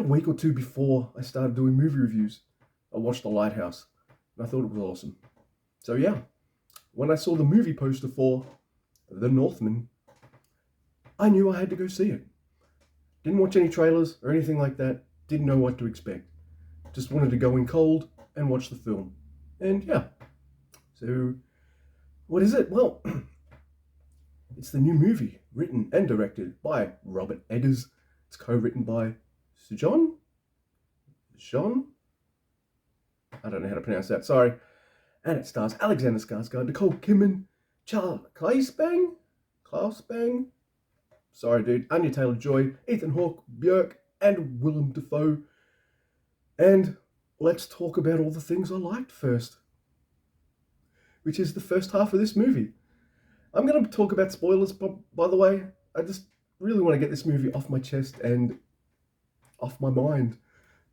a week or two before I started doing movie reviews, I watched The Lighthouse, and I thought it was awesome. So yeah, when I saw the movie poster for The Northman, I knew I had to go see it. Didn't watch any trailers or anything like that, didn't know what to expect. Just wanted to go in cold and watch the film. And yeah, so what is it? Well, it's the new movie written and directed by Robert Eggers. It's co-written by John? Sean? I don't know how to pronounce that, sorry. And it stars Alexander Skarsgård, Nicole Kidman, Charles Klausbang, sorry dude, Anya Taylor-Joy, Ethan Hawke, Björk, and Willem Dafoe. And let's talk about all the things I liked first, which is the first half of this movie. I'm going to talk about spoilers, by the way. I just really want to get this movie off my chest and off my mind,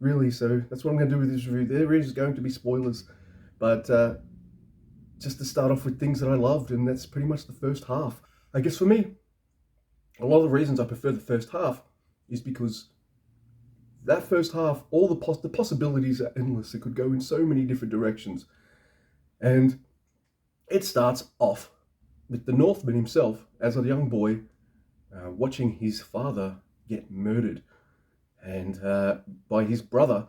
really. So that's what I'm going to do with this review. There is going to be spoilers, but just to start off with things that I loved, and that's pretty much the first half. I guess for me, a lot of the reasons I prefer the first half is because that first half, all the possibilities are endless. It could go in so many different directions. And it starts off with the Northman himself, as a young boy, watching his father get murdered and by his brother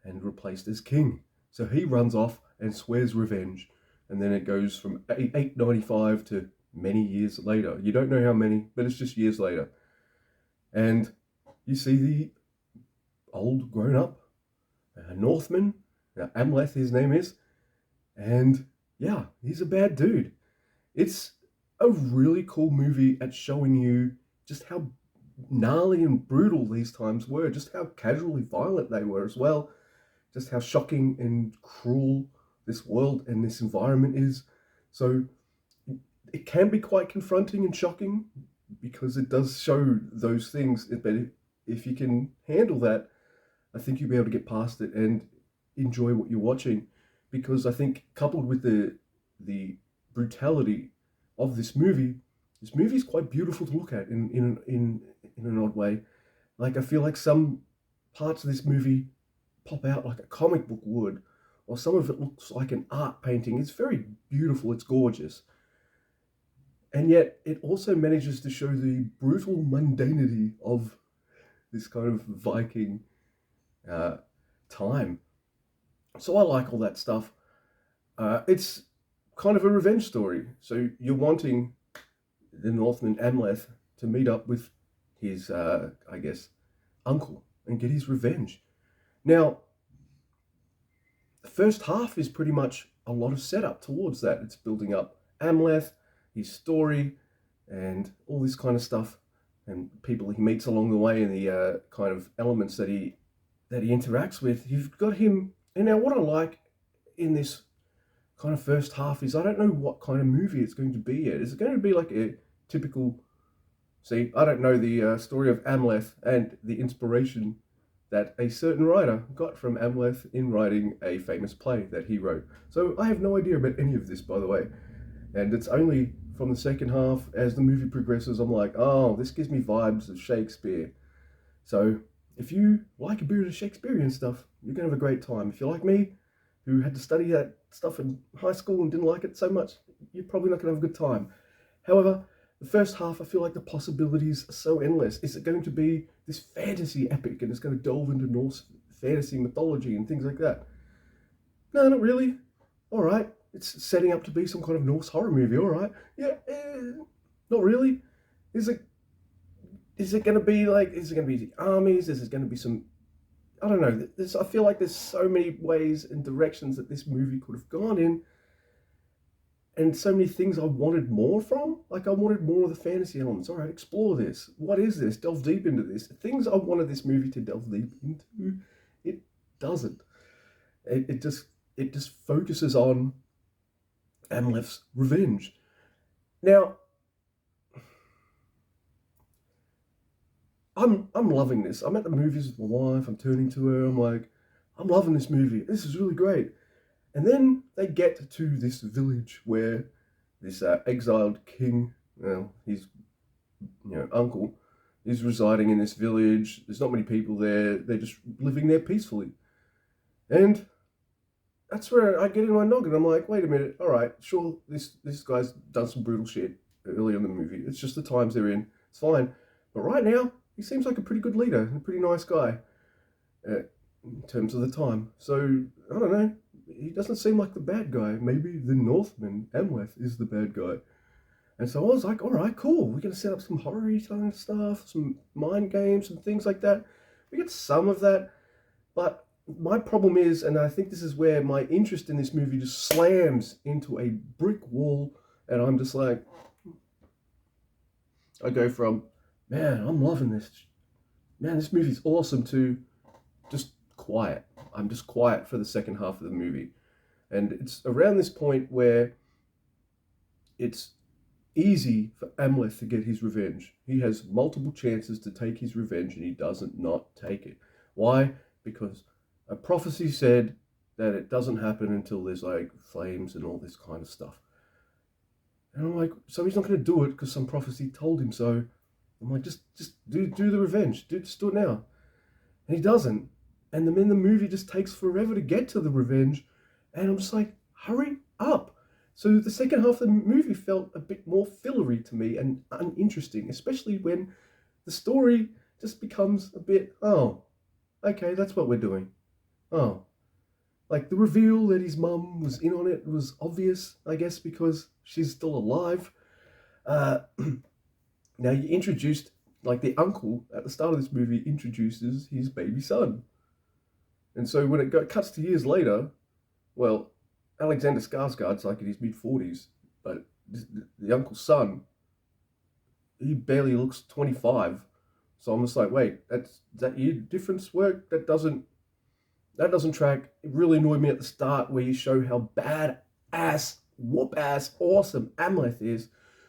and replaced as king. So he runs off and swears revenge. And then it goes from 895 to many years later. You don't know how many, but it's just years later. And you see the old grown-up Northman, Amleth his name is, and yeah, he's a bad dude. It's a really cool movie at showing you just how gnarly and brutal these times were, just how casually violent they were as well, just how shocking and cruel this world and this environment is. So it can be quite confronting and shocking because it does show those things, but if you can handle that, I think you'll be able to get past it and enjoy what you're watching. Because I think coupled with the brutality of this movie is quite beautiful to look at in an odd way. Like, I feel like some parts of this movie pop out like a comic book would, or some of it looks like an art painting. It's very beautiful, it's gorgeous. And yet it also manages to show the brutal mundanity of this kind of Viking time. So I like all that stuff. It's kind of a revenge story. So you're wanting the Northman Amleth to meet up with his, I guess, uncle and get his revenge. Now, the first half is pretty much a lot of setup towards that. It's building up Amleth, his story, and all this kind of stuff, and people he meets along the way, and the kind of elements that he interacts with. You've got him. And now what I like in this kind of first half is I don't know what kind of movie it's going to be yet. Is it going to be like a typical, see, I don't know the story of Amleth and the inspiration that a certain writer got from Amleth in writing a famous play that he wrote. So I have no idea about any of this, by the way. And it's only from the second half, as the movie progresses, I'm like, oh, this gives me vibes of Shakespeare. So if you like a bit of Shakespearean stuff, you're going to have a great time. If you're like me, who had to study that stuff in high school and didn't like it so much, you're probably not going to have a good time. However, the first half, I feel like the possibilities are so endless. Is it going to be this fantasy epic and it's going to delve into Norse fantasy mythology and things like that? No, not really. All right, it's setting up to be some kind of Norse horror movie. All right, yeah, not really. Is it going to be like, is it going to be the armies? Is it going to be some, I don't know. I feel like there's so many ways and directions that this movie could have gone in, and so many things I wanted more from. Like, I wanted more of the fantasy elements. All right, explore this. What is this? Delve deep into this. Things I wanted this movie to delve deep into, it doesn't. It just focuses on Amleth's revenge. Now, I'm loving this. I'm at the movies with my wife. I'm turning to her. I'm like, I'm loving this movie. This is really great. And then they get to this village where this exiled king, his uncle, is residing in this village. There's not many people there. They're just living there peacefully. And that's where I get in my noggin. I'm like, wait a minute, all right, sure, this guy's done some brutal shit early in the movie. It's just the times they're in. It's fine. But right now, he seems like a pretty good leader, a pretty nice guy in terms of the time. So, I don't know. He doesn't seem like the bad guy. Maybe the Northman, Amleth, is the bad guy. And so I was like, all right, cool. We're going to set up some horror kind of stuff, some mind games and things like that. We get some of that. But my problem is, and I think this is where my interest in this movie just slams into a brick wall. And I'm just like, I go from, man, I'm loving this. Man, this movie's awesome to just quiet. I'm just quiet for the second half of the movie. And it's around this point where it's easy for Amleth to get his revenge. He has multiple chances to take his revenge and he doesn't not take it. Why? Because a prophecy said that it doesn't happen until there's like flames and all this kind of stuff. And I'm like, so he's not going to do it because some prophecy told him so. I'm like, just do the revenge. Just do it now. And he doesn't. And then the movie just takes forever to get to the revenge. And I'm just like, hurry up. So the second half of the movie felt a bit more fillery to me and uninteresting, especially when the story just becomes a bit, oh, okay, that's what we're doing. Oh, like the reveal that his mum was in on it was obvious, I guess, because she's still alive. Now you introduced, like the uncle at the start of this movie introduces his baby son. And so when it cuts to years later, well, Alexander Skarsgård's like in his mid-40s, but the uncle's son, he barely looks 25. So I'm just like, wait, that year difference work? That doesn't track. It really annoyed me at the start where you show how badass, whoop-ass, awesome Amleth is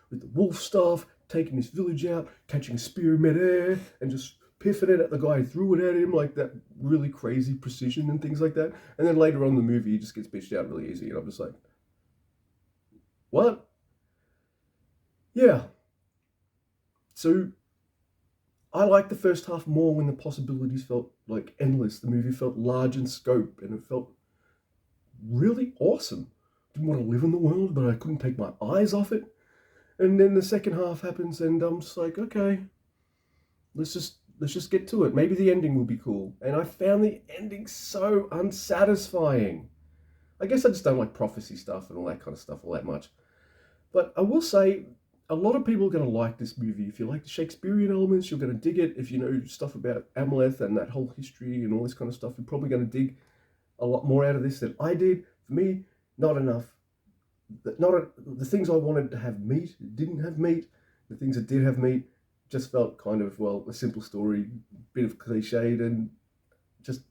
with the wolf stuff, taking this village out, catching a spear in midair, and just piffing it at the guy who threw it at him, like that really crazy precision and things like that. And then later on in the movie, he just gets bitched out really easy, and I'm just like, what? Yeah. So I liked the first half more when the possibilities felt like endless. The movie felt large in scope, and it felt really awesome. Didn't want to live in the world, but I couldn't take my eyes off it. And then the second half happens, and I'm just like, okay, let's just get to it. Maybe the ending will be cool. And I found the ending so unsatisfying. I guess I just don't like prophecy stuff and all that kind of stuff all that much. But I will say, a lot of people are going to like this movie. If you like the Shakespearean elements, you're going to dig it. If you know stuff about Amleth and that whole history and all this kind of stuff, you're probably going to dig a lot more out of this than I did. For me, not enough. The things I wanted to have meat didn't have meat. The things that did have meat just felt kind of, well, a simple story, bit of cliched, and just,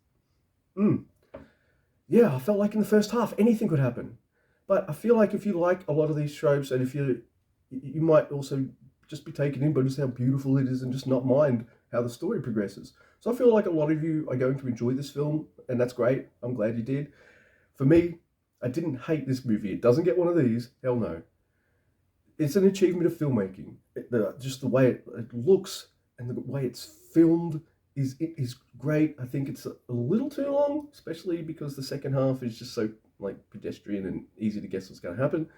yeah, I felt like in the first half, anything could happen. But I feel like if you like a lot of these tropes, and if you might also just be taken in by just how beautiful it is and just not mind how the story progresses. So I feel like a lot of you are going to enjoy this film, and that's great. I'm glad you did. For me, I didn't hate this movie. It doesn't get one of these. Hell no. It's an achievement of filmmaking. Just the way it looks and the way it's filmed is great. I think it's a little too long, especially because the second half is just so like pedestrian and easy to guess what's going to happen.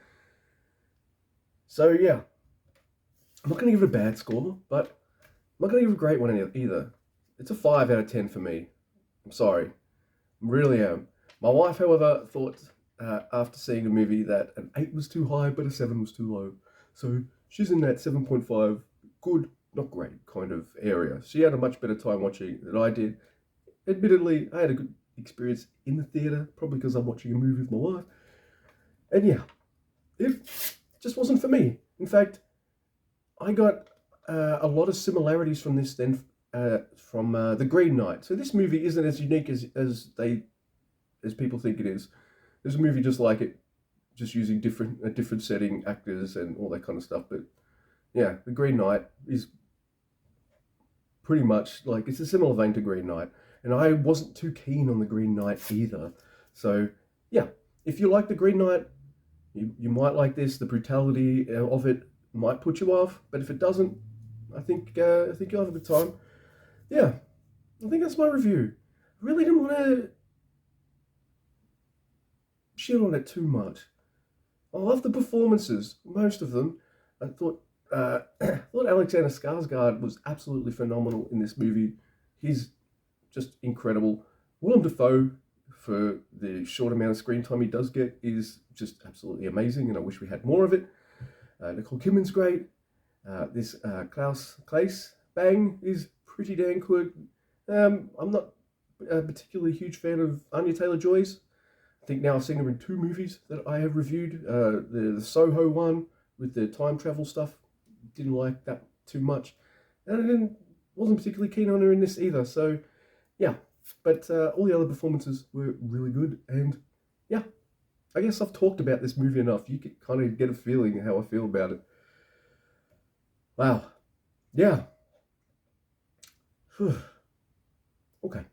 So yeah, I'm not going to give it a bad score, but I'm not going to give it a great one either. It's a 5 out of 10 for me. I'm sorry. I really am. My wife, however, thought after seeing the movie that an 8 was too high, but a 7 was too low. So she's in that 7.5, good, not great kind of area. She had a much better time watching than I did. Admittedly, I had a good experience in the theatre, probably because I'm watching a movie with my wife. And yeah, it just wasn't for me. In fact, I got a lot of similarities from this then from The Green Knight. So this movie isn't as unique as people think it is. There's a movie just like it, just using a different setting, actors, and all that kind of stuff. But yeah, The Green Knight is pretty much like, it's a similar vein to Green Knight. And I wasn't too keen on The Green Knight either. So yeah, if you like The Green Knight, you might like this. The brutality of it might put you off, but if it doesn't, I think you'll have a good time. Yeah, I think that's my review. I really didn't want to shit on it too much. I love the performances, most of them. I thought I thought Alexander Skarsgård was absolutely phenomenal in this movie. He's just incredible. Willem Dafoe, for the short amount of screen time he does get, is just absolutely amazing, and I wish we had more of it. Nicole Kidman's great. This Klaus Claes Bang is pretty damn good. I'm not a particularly huge fan of Anya Taylor-Joy's. I think now I've seen her in two movies that I have reviewed. The Soho one with the time travel stuff, didn't like that too much, and wasn't particularly keen on her in this either. So yeah, but all the other performances were really good, and yeah, I guess I've talked about this movie enough. You can kind of get a feeling how I feel about it. Wow, yeah. Okay.